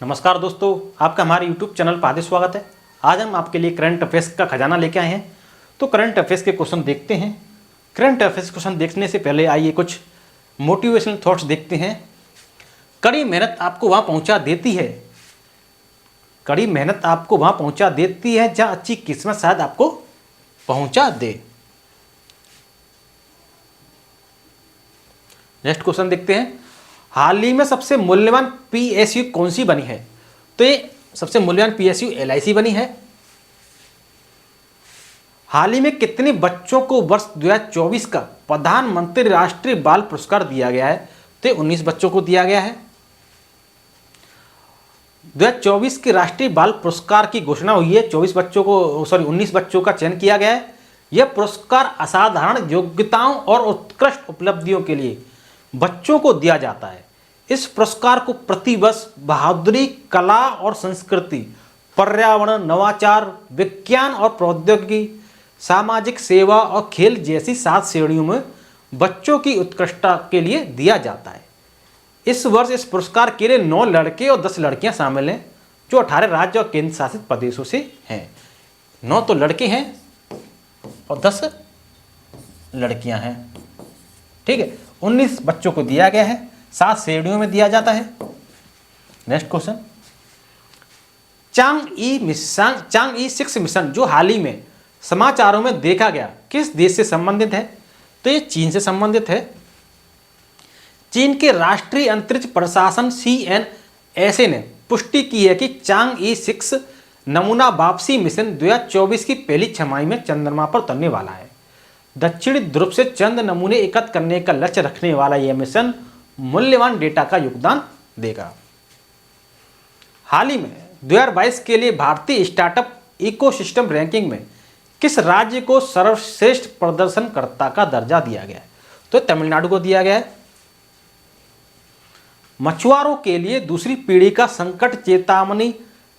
नमस्कार दोस्तों, आपका हमारे YouTube चैनल पर हार्दिक स्वागत है। आज हम आपके लिए करंट अफेयर्स का खजाना लेके आए हैं। तो करंट अफेयर्स के क्वेश्चन देखते हैं। करंट अफेयर्स क्वेश्चन देखने से पहले आइए कुछ मोटिवेशनल थॉट्स देखते हैं। कड़ी मेहनत आपको वहाँ पहुँचा देती है। कड़ी मेहनत आपको वहाँ पहुँचा देती है जहाँ अच्छी किस्मत शायद आपको पहुँचा दे। नेक्स्ट क्वेश्चन देखते हैं। हाल ही में सबसे मूल्यवान पीएसयू कौन सी बनी है? तो ये सबसे मूल्यवान पीएसयू एलआईसी बनी है। हाल ही में कितने बच्चों को वर्ष 2024 का प्रधानमंत्री राष्ट्रीय बाल पुरस्कार दिया गया है? तो 19 बच्चों को दिया गया है। 2024 के राष्ट्रीय बाल पुरस्कार की घोषणा हुई है। 19 बच्चों का चयन किया गया है। यह पुरस्कार असाधारण योग्यताओं और उत्कृष्ट उपलब्धियों के लिए बच्चों को दिया जाता है। इस पुरस्कार को प्रतिवर्ष बहादुरी, कला और संस्कृति, पर्यावरण, नवाचार, विज्ञान और प्रौद्योगिकी, सामाजिक सेवा और खेल जैसी 7 श्रेणियों में बच्चों की उत्कृष्टता के लिए दिया जाता है। इस वर्ष इस पुरस्कार के लिए 9 लड़के और 10 लड़कियां शामिल हैं, जो 18 राज्य और केंद्र शासित प्रदेशों से हैं। 9 तो लड़के हैं और 10 लड़कियां हैं। ठीक है, 19 बच्चों को दिया गया है। 7 श्रेणियों में दिया जाता है। Next question. Chang'e 6 mission जो हाल ही में समाचारों में देखा गया, किस देश से संबंधित है? तो ये चीन से संबंधित है। चीन के राष्ट्रीय अंतरिक्ष प्रशासन CNSA ने पुष्टि की है कि चांग ई 6 नमूना वापसी मिशन 2024 की पहली छमाही में चंद्रमा पर उतरने वाला है। दक्षिणी ध्रुव से चंद नमूने एकत्र करने का लक्ष्य रखने वाला यह मिशन मूल्यवान डेटा का योगदान देगा। हाल ही में 2022 के लिए भारतीय स्टार्टअप इकोसिस्टम रैंकिंग में किस राज्य को सर्वश्रेष्ठ प्रदर्शनकर्ता का दर्जा दिया गया है? तो तमिलनाडु को दिया गया है। मछुआरों के लिए दूसरी पीढ़ी का संकट चेतावनी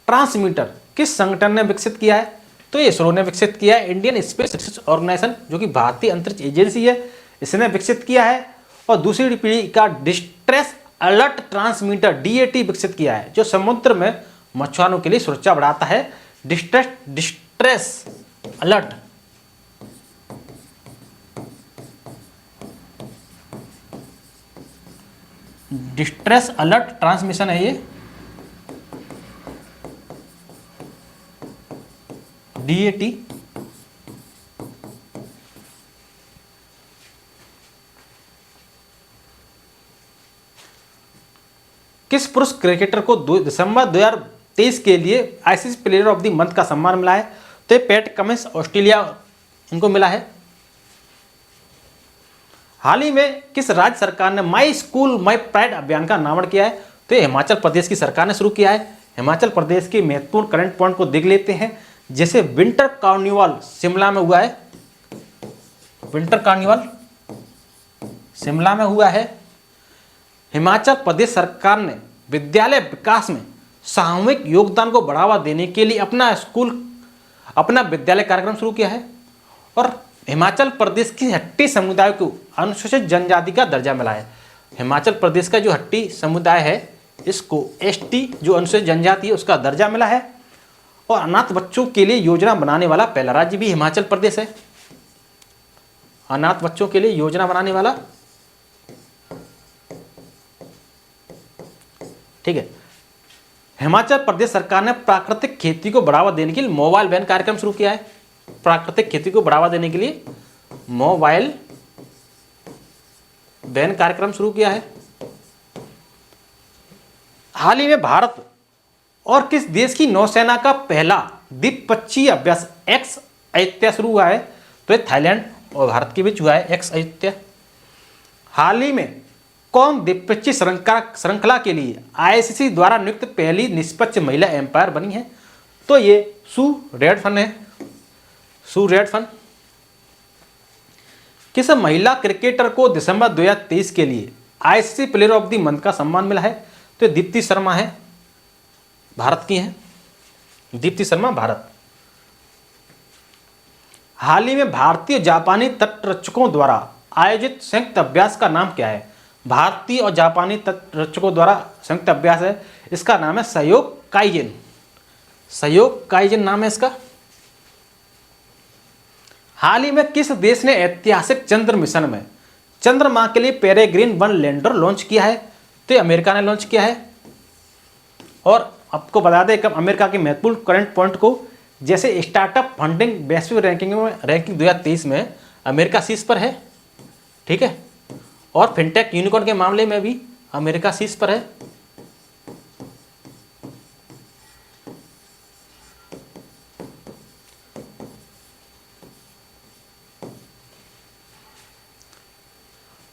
ट्रांसमीटर किस संगठन ने विकसित किया है? तो इसरो ने विकसित किया है। इंडियन स्पेस रिसर्च ऑर्गेनाइजेशन, जो कि भारतीय अंतरिक्ष एजेंसी है, इसने विकसित किया है। और दूसरी पीढ़ी का डिस्ट्रेस अलर्ट ट्रांसमीटर DAT विकसित किया है, जो समुद्र में मछुआरों के लिए सुरक्षा बढ़ाता है। डिस्ट्रेस अलर्ट ट्रांसमिशन है ये DAT। किस पुरुष क्रिकेटर को दिसंबर 2023 के लिए ICC player of the month का सम्मान मिला है? तो पैट कमिंस, ऑस्ट्रेलिया, इनको मिला है। हाल ही में किस राज्य सरकार ने माई स्कूल माई प्राइड अभियान का अनावरण किया है? तो हिमाचल प्रदेश की सरकार ने शुरू किया है। हिमाचल प्रदेश के महत्वपूर्ण करंट पॉइंट को देख लेते हैं। जैसे विंटर कार्निवल शिमला में हुआ है। विंटर कार्निवल शिमला में हुआ है। हिमाचल प्रदेश सरकार ने विद्यालय विकास में सामूहिक योगदान को बढ़ावा देने के लिए अपना विद्यालय कार्यक्रम शुरू किया है। और हिमाचल प्रदेश की हट्टी समुदाय को अनुसूचित जनजाति का दर्जा मिला है। हिमाचल प्रदेश का जो हट्टी समुदाय है, इसको ST जो अनुसूचित जनजाति है, उसका दर्जा मिला है। और अनाथ बच्चों के लिए योजना बनाने वाला पहला राज्य भी हिमाचल प्रदेश है। अनाथ बच्चों के लिए योजना बनाने वाला, ठीक है। हिमाचल प्रदेश सरकार ने प्राकृतिक खेती को बढ़ावा देने के लिए मोबाइल वैन कार्यक्रम शुरू किया है। प्राकृतिक खेती को बढ़ावा देने के लिए मोबाइल वैन कार्यक्रम शुरू किया है। हाल ही में भारत और किस देश की नौसेना का पहला द्विपक्षीय अभ्यास एक्स अयुत्या शुरू हुआ है? तो थाईलैंड और भारत के बीच हुआ है एक्स अयुत्या। हाल ही में कौन द्विपक्षीय श्रृंखला के लिए ICC द्वारा नियुक्त पहली निष्पक्ष महिला एम्पायर बनी है? तो ये सू रेडफन है। सू रेडफन। किस महिला क्रिकेटर को दिसंबर 2023 के लिए ICC player of the month का सम्मान मिला है? तो दीप्ति शर्मा है, भारत की हैं। दीप्ति शर्मा भारत। हाल ही में भारतीय जापानी तटरक्षकों द्वारा आयोजित संयुक्त अभ्यास का नाम क्या है? भारतीय और जापानी तटरक्षकों द्वारा संयुक्त अभ्यास है। इसका नाम है सहयोग काइजेन। सहयोग काइजेन नाम है इसका। हाल ही में किस देश ने ऐतिहासिक चंद्र मिशन में चंद्रमा के लिए पेरेग्रीन 1 लैंडर लॉन्च किया है? तो ये अमेरिका ने लॉन्च किया है। और आपको बता दें कब अमेरिका के महत्वपूर्ण करंट पॉइंट को, जैसे स्टार्टअप फंडिंग वैश्विक रैंकिंग 2023 में अमेरिका शीर्ष पर है, ठीक है। और फिनटेक यूनिकॉर्न के मामले में भी अमेरिका शीर्ष पर है।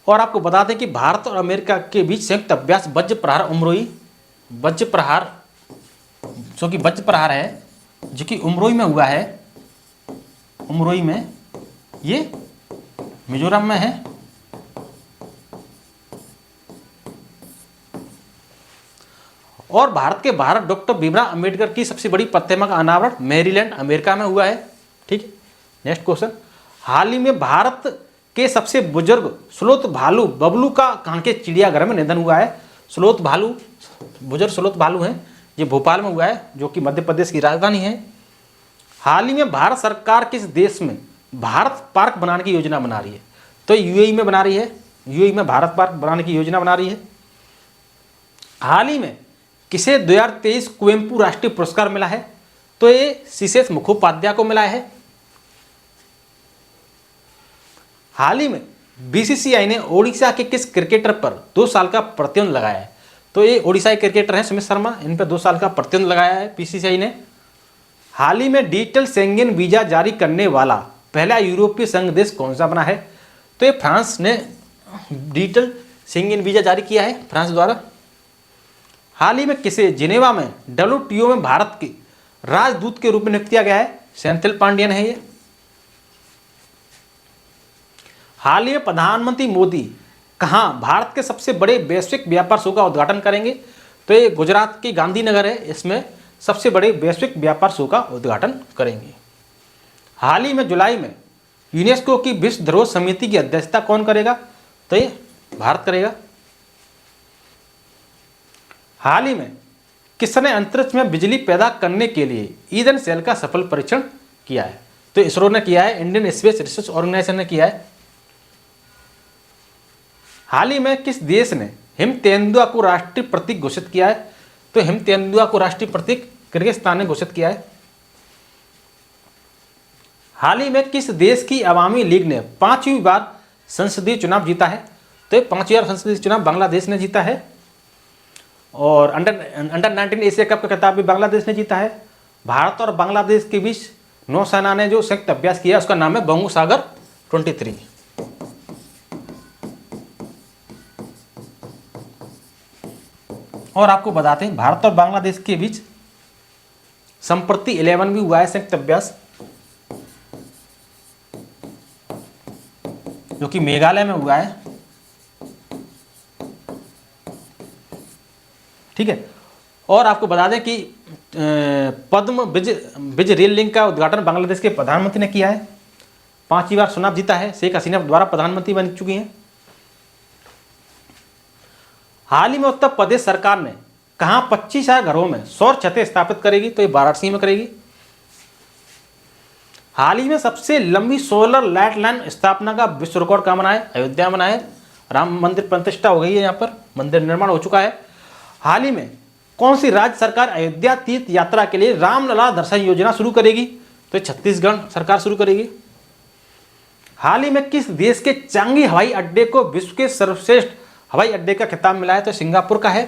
और आपको बता दें कि भारत और अमेरिका के बीच संयुक्त अभ्यास वज्र प्रहार उमरोई, वज्र प्रहार जो कि वज्र प्रहार है जो कि उमरोई में हुआ है, उमरोई में, ये मिजोरम में है। और भारत के बाहर डॉक्टर भीमराव अंबेडकर की सबसे बड़ी प्रतिमा का अनावरण मैरीलैंड अमेरिका में हुआ है, ठीक है। नेक्स्ट क्वेश्चन, हाल ही में भारत के सबसे बुजुर्ग स्लोथ भालू बबलू का कहाँ के चिड़ियाघर में निधन हुआ है? स्लोथ भालू, बुजुर्ग स्लोथ भालू हैं, ये भोपाल में हुआ है जो कि मध्य प्रदेश की राजधानी है। हाल ही में भारत सरकार किस देश में भारत पार्क बनाने की योजना बना रही है? तो यूएई में बना रही है, यूएई में भारत पार्क बनाने की योजना बना रही है। हाल ही में किसे 2023 कुवेंपु राष्ट्रीय पुरस्कार मिला है? तो ये सीसेस मुखोपाध्याय को मिला है। हाल ही में बीसीसीआई ने ओडिशा के किस क्रिकेटर पर 2 साल का प्रतिबंध लगाया है? तो ये ओडिशाई क्रिकेटर हैं सुमित शर्मा, इन पर 2 साल का प्रतिबंध लगाया है बीसीसीआई ने। हाल ही में डिजिटल शेंगेन वीजा जारी करने वाला पहला यूरोपीय संघ देश कौन सा बना है? तो ये फ्रांस ने डिजिटल शेंगेन वीजा जारी किया है, फ्रांस द्वारा। हाल ही में किसे जिनेवा में WTO में भारत के राजदूत के रूप में नियुक्त किया गया है? सेंथिल पांडियन है ये। हाल ही में प्रधानमंत्री मोदी कहाँ भारत के सबसे बड़े वैश्विक व्यापार शो का उद्घाटन करेंगे? तो ये गुजरात की गांधीनगर है, इसमें सबसे बड़े वैश्विक व्यापार शो का उद्घाटन करेंगे। हाल ही में जुलाई में यूनेस्को की विश्व धरोहर समिति की अध्यक्षता कौन करेगा? तो ये भारत करेगा। हाल ही में किसने अंतरिक्ष में बिजली पैदा करने के लिए ईंधन सेल का सफल परीक्षण किया है? तो इसरो ने किया है, इंडियन स्पेस रिसर्च ऑर्गेनाइजेशन ने किया है। हाल ही में किस देश ने हिम तेंदुआ को राष्ट्रीय प्रतीक घोषित किया है? तो हिम तेंदुआ को राष्ट्रीय प्रतीक किर्गिस्तान ने घोषित किया है। हाल ही में किस देश की अवामी लीग ने 5वीं बार संसदीय चुनाव जीता है? तो 5वीं बार संसदीय चुनाव बांग्लादेश ने जीता है। और अंडर 19 एशिया कप का खिताब भी बांग्लादेश ने जीता है। भारत और बांग्लादेश के बीच नौसेना ने जो संयुक्त अभ्यास किया उसका नाम है बंगोसागर 23। और आपको बताते हैं भारत और बांग्लादेश के बीच संप्रति 11 भी हुआ है संयुक्त अभ्यास, जो कि मेघालय में हुआ है, ठीक है। और आपको बता दें कि पद्म ब्रिज रेल लिंक का उद्घाटन बांग्लादेश के प्रधानमंत्री ने किया है। 5वीं बार चुनाव जीता है, शेख हसीना द्वारा प्रधानमंत्री बन चुकी हैं। हाल ही में उत्तर प्रदेश सरकार ने कहाँ 25,000 घरों में सौर छतें स्थापित करेगी? तो ये वाराणसी में करेगी। हाल ही में सबसे लंबी सोलर लाइट लाइन स्थापना का विश्व रिकॉर्ड कहाँ बना है? अयोध्या बना है। राम मंदिर प्रतिष्ठा हो गई है, यहाँ पर मंदिर निर्माण हो चुका है। हाल ही में कौन सी राज्य सरकार अयोध्या तीर्थ यात्रा के लिए रामलला दर्शन योजना शुरू करेगी? तो छत्तीसगढ़ सरकार शुरू करेगी। हाल ही में किस देश के चांगी हवाई अड्डे को विश्व के सर्वश्रेष्ठ हवाई अड्डे का खिताब मिला है? तो सिंगापुर का है।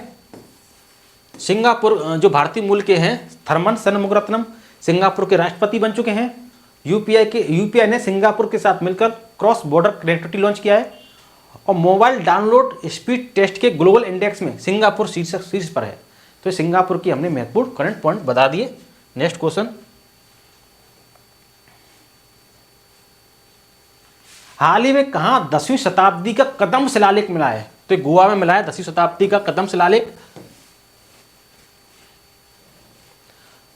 सिंगापुर जो भारतीय मूल के हैं थर्मन षणमुगरत्नम सिंगापुर के राष्ट्रपति बन चुके हैं। यूपीआई ने सिंगापुर के साथ मिलकर क्रॉस बॉर्डर कनेक्टिविटी लॉन्च किया है। और मोबाइल डाउनलोड स्पीड टेस्ट के ग्लोबल इंडेक्स में सिंगापुर शीर्ष पर है। तो सिंगापुर की हमने महत्वपूर्ण करंट पॉइंट बता दिए। नेक्स्ट क्वेश्चन, हाल ही में कहाँ 10वीं शताब्दी का कदम शिलालेख मिला है? तो गोवा में मिला है 10वीं शताब्दी का कदम शिलालेख।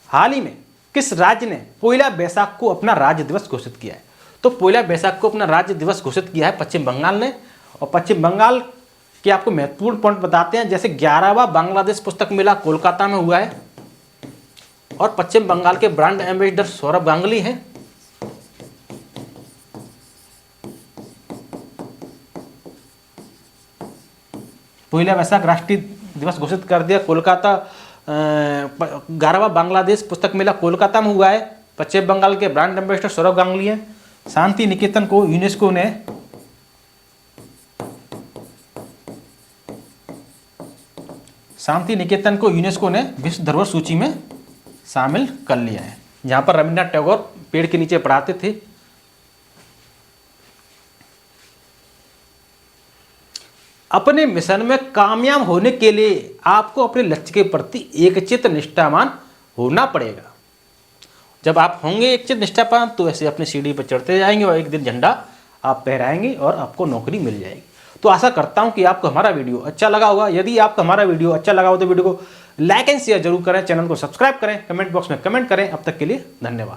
हाल ही में किस राज्य ने पोइला बैसाख को अपना राज्य दिवस घोषित किया है? तो पोइला बैसाख को अपना राज्य दिवस घोषित किया है पश्चिम बंगाल ने। और पश्चिम बंगाल कि आपको महत्वपूर्ण पॉइंट बताते हैं। जैसे 11वां बांग्लादेश पुस्तक मेला कोलकाता में हुआ है और पश्चिम बंगाल के ब्रांड एम्बेसडर सौरभ गांगुली हैं। पहला वैशाख राष्ट्रीय दिवस घोषित कर दिया। कोलकाता 11वां बांग्लादेश पुस्तक मेला कोलकाता में हुआ है। पश्चिम बंगाल के ब्रांड एम्बेसडर सौरभ गांगुली हैं। शांति निकेतन को यूनेस्को ने विश्व धरोहर सूची में शामिल कर लिया है। जहां पर रविन्द्रनाथ टैगोर पेड़ के नीचे पढ़ाते थे। अपने मिशन में कामयाब होने के लिए आपको अपने लक्ष्य के प्रति एकचित्त निष्ठावान होना पड़ेगा। जब आप होंगे एकचित्त निष्ठावान तो ऐसे अपनी सीढ़ी पर चढ़ते जाएंगे और एक दिन झंडा आप फहराएंगे और आपको नौकरी मिल जाएगी। तो आशा करता हूं कि आपको हमारा वीडियो अच्छा लगा होगा। यदि आपको हमारा वीडियो अच्छा लगा हो तो वीडियो को लाइक एंड शेयर जरूर करें, चैनल को सब्सक्राइब करें, कमेंट बॉक्स में कमेंट करें। अब तक के लिए धन्यवाद।